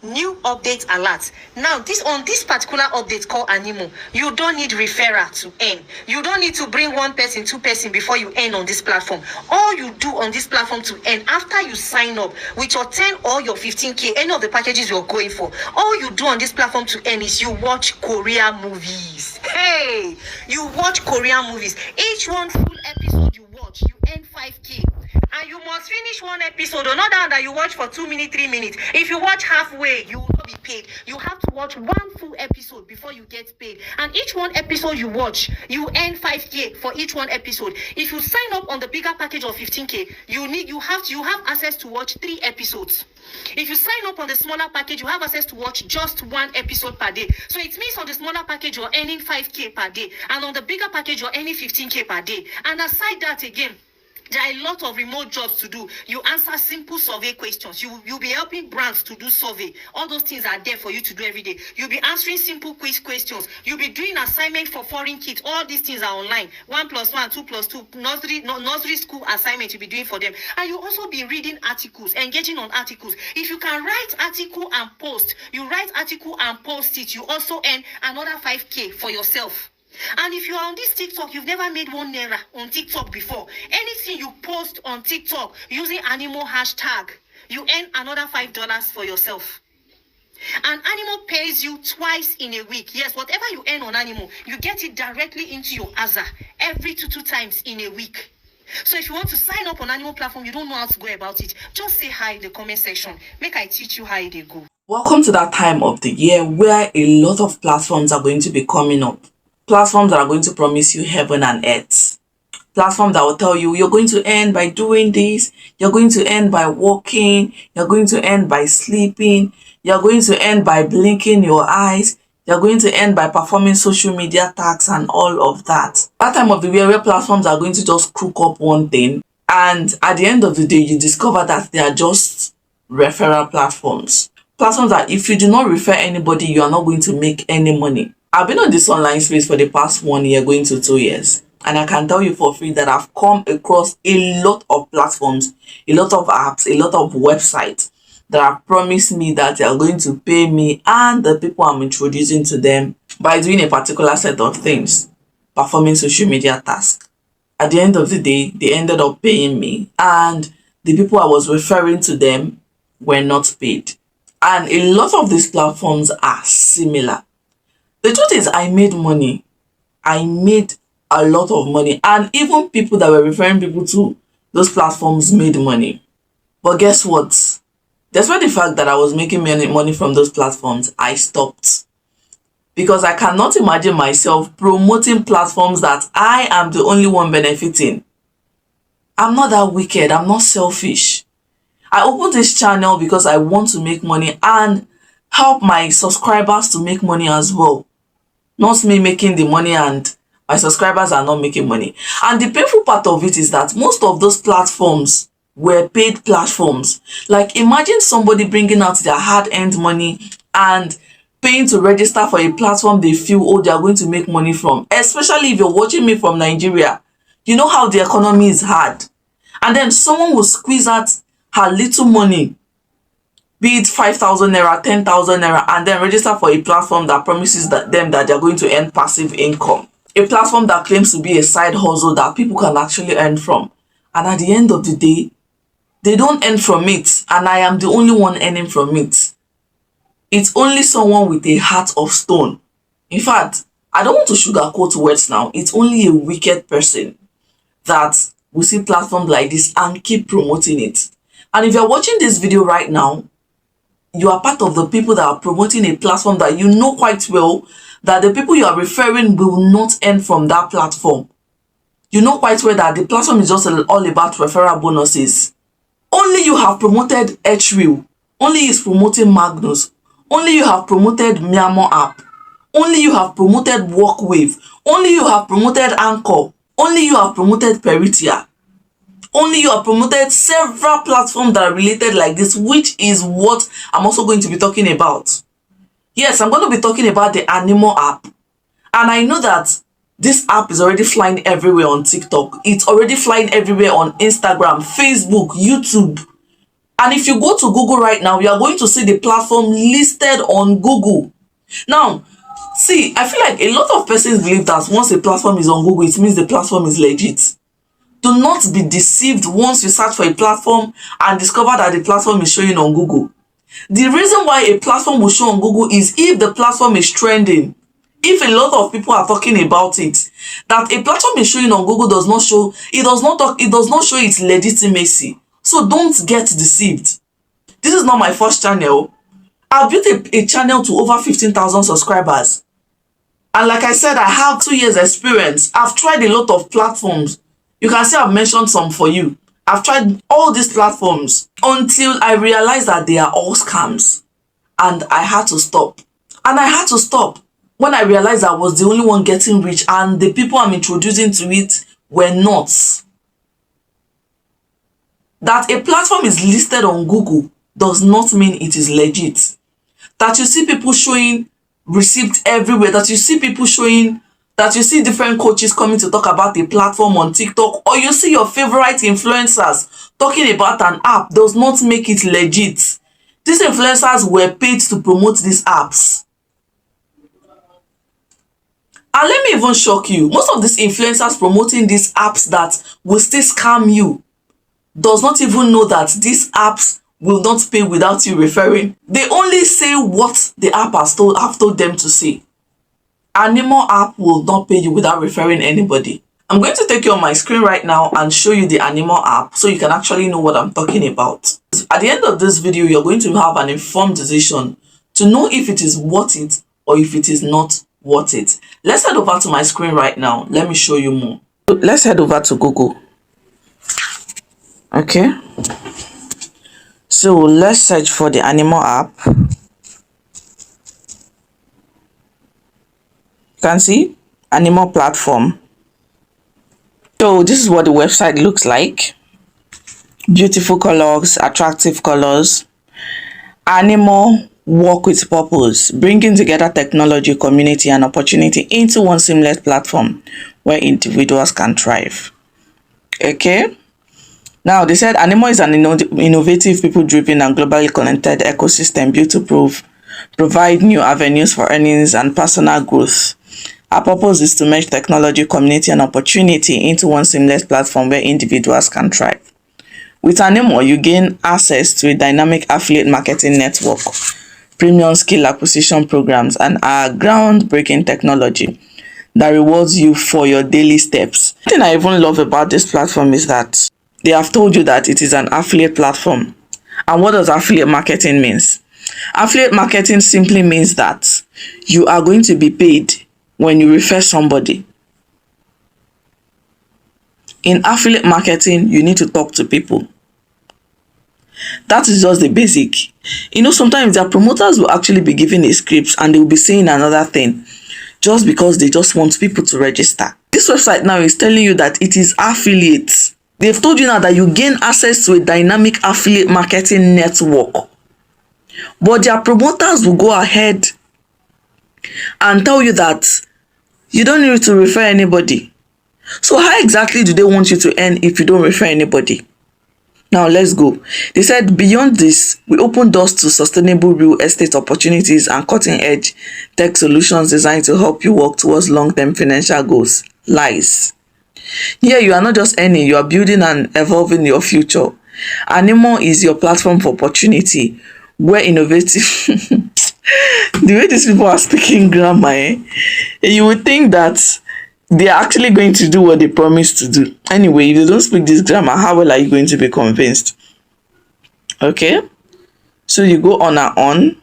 New update alert. Now, on this particular update called Animo, you don't need referral to earn. You don't need to bring one person, two person before you earn on this platform. All you do on this platform to earn, after you sign up with your 10 or your 15K, any of the packages you're going for, all you do on this platform to earn is you watch Korean movies. Hey, you watch Korean movies. Each one full episode you watch, you earn 5K. And you must finish one episode, or not that you watch for 2 minutes, 3 minutes. If you watch halfway, you will not be paid. You have to watch one full episode before you get paid. And each one episode you watch, you earn 5K for each one episode. If you sign up on the bigger package of 15K, you have access to watch 3 episodes. If you sign up on the smaller package, you have access to watch just 1 episode per day. So it means on the smaller package, you're earning 5K per day. And on the bigger package, you're earning 15K per day. And aside that again, there are a lot of remote jobs to do. You answer simple survey questions. You'll be helping brands to do survey. All those things are there for you to do every day. You'll be answering simple quiz questions. You'll be doing assignment for foreign kids. All these things are online. 1 + 1, 2 + 2, nursery school assignment you'll be doing for them. And you'll also be reading articles, engaging on articles. If you can write article and post, you write article and post it, you also earn another 5K for yourself. And if you are on this TikTok, you've never made 1 naira on TikTok before. Anything you post on TikTok using Animo hashtag, you earn another $5 for yourself. And Animo pays you twice in a week. Yes, whatever you earn on Animo, you get it directly into your Aza every 2 times in a week. So if you want to sign up on Animo Platform, you don't know how to go about it, just say hi in the comment section. Make I teach you how they go. Welcome to that time of the year where a lot of platforms are going to be coming up. Platforms that are going to promise you heaven and earth. Platforms that will tell you you're going to earn by doing this, you're going to earn by walking, you're going to earn by sleeping, you're going to earn by blinking your eyes, you're going to earn by performing social media tasks and all of that. That time of the year where platforms are going to just cook up one thing, and at the end of the day you discover that they are just referral platforms. Platforms that if you do not refer anybody, you are not going to make any money. I've been on this online space for the past 1 year, going to 2 years. And I can tell you for free that I've come across a lot of platforms, a lot of apps, a lot of websites that have promised me that they are going to pay me and the people I'm introducing to them by doing a particular set of things, performing social media tasks. At the end of the day, they ended up paying me, and the people I was referring to them were not paid. And a lot of these platforms are similar. The truth is, I made money. I made a lot of money. And even people that were referring people to those platforms made money. But guess what? Despite the fact that I was making money from those platforms, I stopped. Because I cannot imagine myself promoting platforms that I am the only one benefiting. I'm not that wicked. I'm not selfish. I opened this channel because I want to make money and help my subscribers to make money as well. Not me making the money and my subscribers are not making money. And the painful part of it is that most of those platforms were paid platforms. Like, imagine somebody bringing out their hard-earned money and paying to register for a platform they feel, oh, they are going to make money from. Especially if you're watching me from Nigeria. You know how the economy is hard. And then someone will squeeze out her little money, be it 5,000 naira, 10,000 naira, and then register for a platform that promises them that they're going to earn passive income. A platform that claims to be a side hustle that people can actually earn from. And at the end of the day, they don't earn from it, and I am the only one earning from it. It's only someone with a heart of stone. In fact, I don't want to sugarcoat words now. It's only a wicked person that will see platforms like this and keep promoting it. And if you're watching this video right now, you are part of the people that are promoting a platform that you know quite well that the people you are referring will not earn from that platform. You know quite well that the platform is just all about referral bonuses. Only you have promoted Referral. Only is promoting Magnus. Only you have promoted Myanmar app. Only you have promoted Workwave. Only you have promoted Anchor. Only you have promoted Peritia. Only you have promoted several platforms that are related like this, which is what I'm also going to be talking about. Yes, I'm going to be talking about the Animo app. And I know that this app is already flying everywhere on TikTok. It's already flying everywhere on Instagram, Facebook, YouTube. And if you go to Google right now, you are going to see the platform listed on Google. Now, see, I feel like a lot of persons believe that once a platform is on Google, it means the platform is legit. Do not be deceived once you search for a platform and discover that the platform is showing on Google. The reason why a platform will show on Google is if the platform is trending. If a lot of people are talking about it, that a platform is showing on Google does not show, it does not show its legitimacy. So don't get deceived. This is not my first channel. I've built a channel to over 15,000 subscribers. And like I said, I have 2 years experience. I've tried a lot of platforms. You can see I've mentioned some for you. I've tried all these platforms until I realized that they are all scams. And I had to stop. And I had to stop when I realized I was the only one getting rich and the people I'm introducing to it were not. That a platform is listed on Google does not mean it is legit. That you see people showing receipts everywhere, that you see people showing, that you see different coaches coming to talk about a platform on TikTok, or you see your favorite influencers talking about an app does not make it legit. These influencers were paid to promote these apps. And let me even shock you, most of these influencers promoting these apps that will still scam you does not even know that these apps will not pay without you referring. They only say what the app have told them to say. Animo app will not pay you without referring anybody. I'm going to take you on my screen right now and show you the Animo app so you can actually know what I'm talking about. At the end of this video, you're going to have an informed decision to know if it is worth it or if it is not worth it. Let's head over to my screen right now. Let me show you more. Let's head over to Google. Okay. So let's search for the Animo app. You can see Animo Platform. So this is what the website looks like. Beautiful colors, attractive colors. Animo, work with purpose, bringing together technology, community, and opportunity into one seamless platform where individuals can thrive. Okay. Now, they said Animo is an innovative, people-driven, and globally connected ecosystem built to provide new avenues for earnings and personal growth. Our purpose is to merge technology, community, and opportunity into one seamless platform where individuals can thrive. With Animo, you gain access to a dynamic affiliate marketing network, premium skill acquisition programs, and our groundbreaking technology that rewards you for your daily steps. The thing I even love about this platform is that they have told you that it is an affiliate platform. And what does affiliate marketing means? Affiliate marketing simply means that you are going to be paid when you refer somebody. In affiliate marketing, you need to talk to people. That is just the basic. You know, sometimes their promoters will actually be giving a script and they will be saying another thing just because they just want people to register. This website now is telling you that it is affiliates. They've told you now that you gain access to a dynamic affiliate marketing network. But their promoters will go ahead and tell you that you don't need to refer anybody. So how exactly do they want you to earn if you don't refer anybody? Now let's go. They said beyond this, we open doors to sustainable real estate opportunities and cutting-edge tech solutions designed to help you work towards long-term financial goals. Lies. Here, you are not just earning, you are building and evolving your future. Animo is your platform for opportunity, where innovative... The way these people are speaking grammar, you would think that they are actually going to do what they promised to do. Anyway, if they don't speak this grammar, how well are you going to be convinced? Okay, so you go on and on.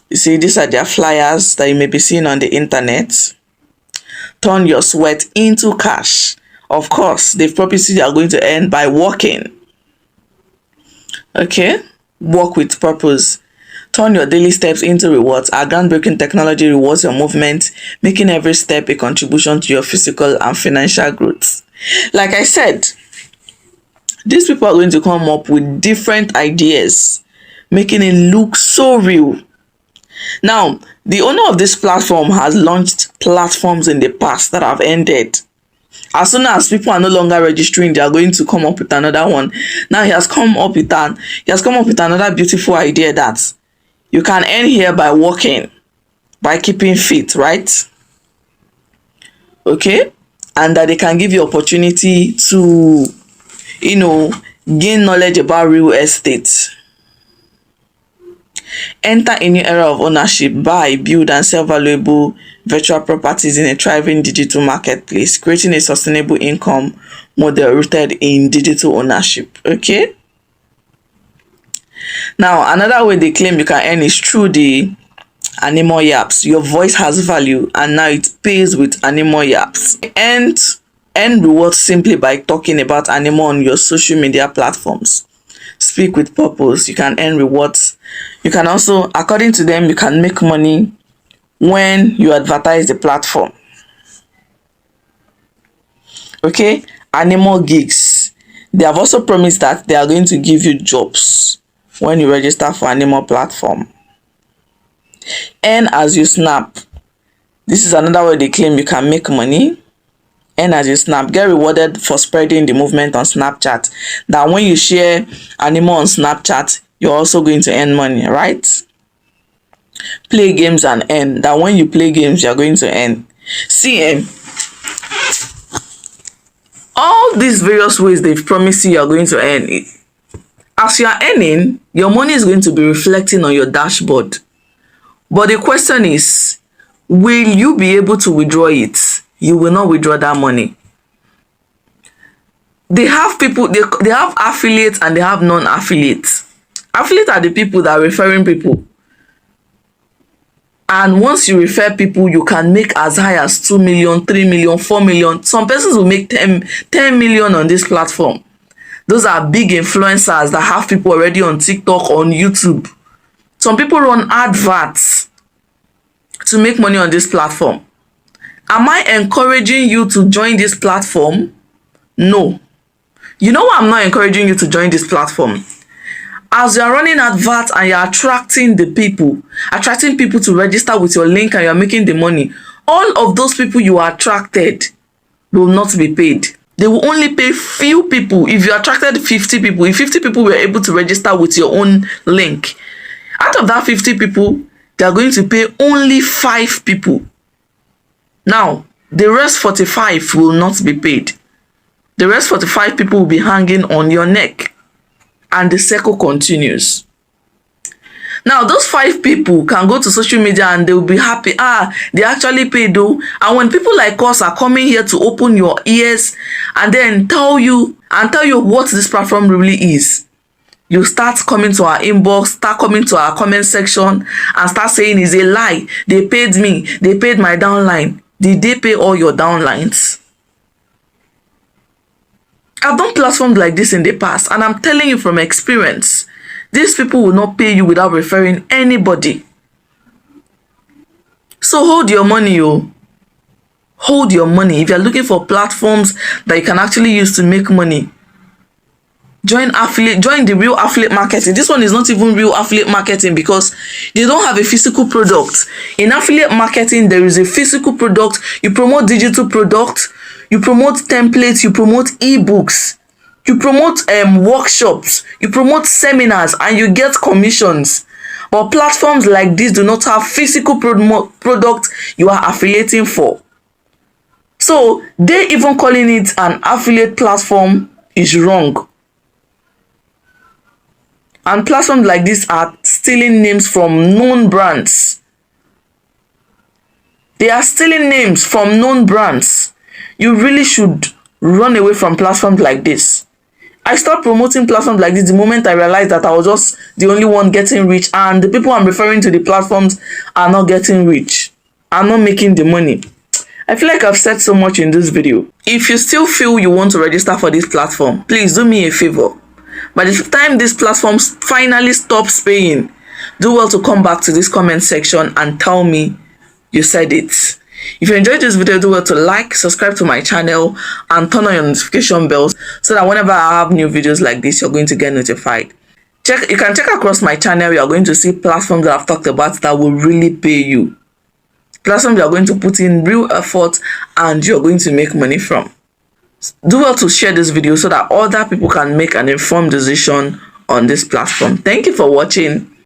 You see, these are their flyers that you may be seeing on the internet. Turn your sweat into cash. Of course, they've promised you are going to earn by working. Okay, work with purpose. Turn your daily steps into rewards. Our groundbreaking technology rewards your movement, making every step a contribution to your physical and financial growth. Like I said, these people are going to come up with different ideas, making it look so real. Now, the owner of this platform has launched platforms in the past that have ended. As soon as people are no longer registering, they are going to come up with another one. Now he has come up with another beautiful idea that you can earn here by working, by keeping fit, right? Okay, and that they can give you opportunity to, gain knowledge about real estate. Enter a new era of ownership, buy, build and sell valuable virtual properties in a thriving digital marketplace, creating a sustainable income model rooted in digital ownership. Okay. Now, another way they claim you can earn is through the Animo apps. Your voice has value and now it pays with Animo apps. And earn rewards simply by talking about Animo on your social media platforms. Speak with purpose. You can earn rewards. You can also, according to them, you can make money when you advertise the platform. Okay, Animo gigs. They have also promised that they are going to give you jobs when you register for Animo platform. Earn as you snap. This is another way they claim you can make money. Earn as you snap. Get rewarded for spreading the movement on Snapchat. That when you share Animo on Snapchat, you're also going to earn money, right? Play games and earn. That when you play games, you're going to earn. See, all these various ways they've promised you're going to earn. As you are earning, your money is going to be reflecting on your dashboard. But the question is, will you be able to withdraw it? You will not withdraw that money. They have people, they have affiliates and they have non-affiliates. Affiliates are the people that are referring people. And once you refer people, you can make as high as 2 million, 3 million, 4 million. Some persons will make 10 million on this platform. Those are big influencers that have people already on TikTok, on YouTube. Some people run adverts to make money on this platform. Am I encouraging you to join this platform? No. You know why I'm not encouraging you to join this platform? As you're running adverts and you're attracting people to register with your link and you're making the money, all of those people you attracted will not be paid. They will only pay few people. If you attracted 50 people, if 50 people were able to register with your own link, out of that 50 people, they are going to pay only 5 people. Now, the rest 45 will not be paid. The rest 45 people will be hanging on your neck. And the circle continues. Now, those 5 people can go to social media and they will be happy. They actually paid though. And when people like us are coming here to open your ears and then tell you what this platform really is, you start coming to our inbox, start coming to our comment section and start saying it's a lie. They paid me. They paid my downline. Did they pay all your downlines? I've done platforms like this in the past and I'm telling you from experience, these people will not pay you without referring anybody. So hold your money, hold your money. If you're looking for platforms that you can actually use to make money, join the real affiliate marketing. This one is not even real affiliate marketing because you don't have a physical product. In affiliate marketing, there is a physical product. You promote digital products, you promote templates, you promote ebooks, you promote workshops, you promote seminars, and you get commissions. But platforms like this do not have physical products you are affiliating for. So they even calling it an affiliate platform is wrong. And platforms like this are stealing names from known brands. They are stealing names from known brands. You really should run away from platforms like this. I stopped promoting platforms like this the moment I realized that I was just the only one getting rich and the people I'm referring to the platforms are not getting rich. I'm not making the money. I feel like I've said so much in this video. If you still feel you want to register for this platform, please do me a favor. By the time this platform finally stops paying, do well to come back to this comment section and tell me you said it. If you enjoyed this video, do well to like, subscribe to my channel and turn on your notification bells so that whenever I have new videos like this, you're going to get notified. You can check across my channel. You're going to see platforms that I've talked about that will really pay you. Platforms you're going to put in real effort and you're going to make money from. Do well to share this video so that other people can make an informed decision on this platform. Thank you for watching.